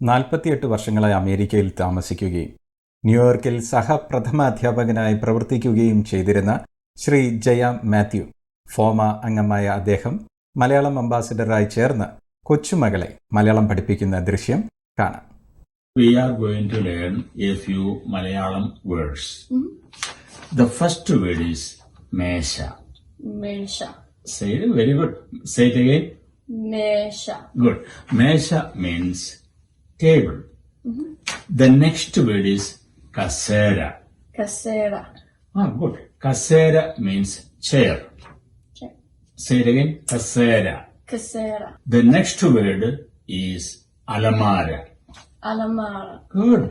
48 വർഷങ്ങളായി അമേരിക്കയിൽ താമസിക്കുകയും ന്യൂയോർക്കിൽ സഹപ്രഥമ അധ്യാപകനായി പ്രവർത്തിക്കുകയും ചെയ്തിരുന്ന ശ്രീ ജയ മാത്യു ഫോമ അംഗമായ അദ്ദേഹം മലയാളം അംബാസിഡറായി ചേർന്ന് കൊച്ചുമകളെ മലയാളം പഠിപ്പിക്കുന്ന ദൃശ്യം കാണാം. We are going to learn a few Malayalam words. The first word is Mesha. Mesha. Say it very good. Say it again. Mesha. Good. Mesha means table. The next word is Kasera. Kasera. Good. Kasera means chair. Chair. Say it again. Kasera. Kasera. The next word is Alamara. Alamara. Good.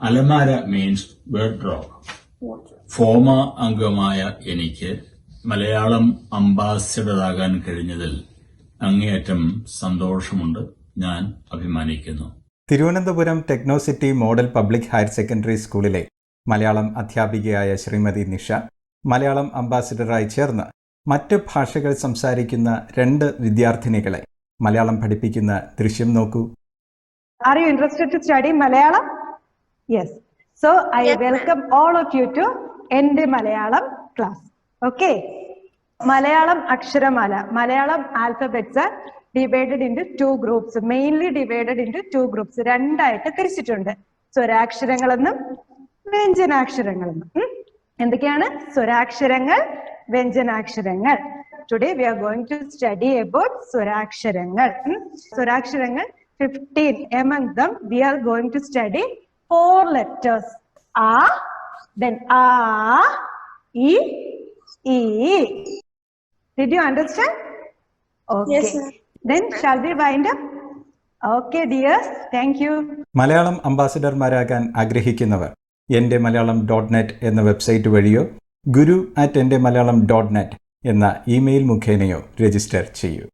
Alamara means wardrobe. Water. FOMAA അംഗമായ എനിക്ക് മലയാളം അംബാസിഡറാകാൻ കഴിഞ്ഞതിൽ അങ്ങേയറ്റം സന്തോഷമുണ്ട്. ഞാൻ അഭിമാനിക്കുന്നു. Thiruvananthapuram ടെക്നോസിറ്റി model public higher secondary സ്കൂളിലെ മലയാളം അധ്യാപികയായ ശ്രീമതി നിഷ മലയാളം അംബാസിഡറായി ചേർന്ന് മറ്റ് ഭാഷകൾ സംസാരിക്കുന്ന 2 വിദ്യാർത്ഥിനികളെ മലയാളം പഠിപ്പിക്കുന്ന ദൃശ്യം നോക്കൂ. Are you interested to study Malayalam? Yes. So I welcome all of you to Ente Malayalam class. Okay. Malayalam Aksharamala. Malayalam alphabets are divided into 2 groups. Mainly divided into 2 groups. രണ്ടായിട്ട് തിരിച്ചിട്ടുണ്ട്. സ്വരാക്ഷരങ്ങളെന്നും വ്യഞ്ജനാക്ഷരങ്ങളെന്നും. എന്തൊക്കെയാണ് സ്വരാക്ഷരങ്ങൾ, വ്യഞ്ജനാക്ഷരങ്ങൾ? Today we are going to study about സ്വരാക്ഷരങ്ങൾ. സ്വരാക്ഷരങ്ങൾ 15. Among them, we are going to study 4 letters. A, then A, E, E. Did you understand? Okay. Yes, sir. Then shall we wind up? Okay, dears. Thank you. Malayalam അംബാസിഡർമാരാകാൻ ആഗ്രഹിക്കുന്നവർ entemalayalam.net എന്ന website വഴിയോ guru@entemalayalam.net എന്ന email മുഖേനയോ register ചെയ്യൂ.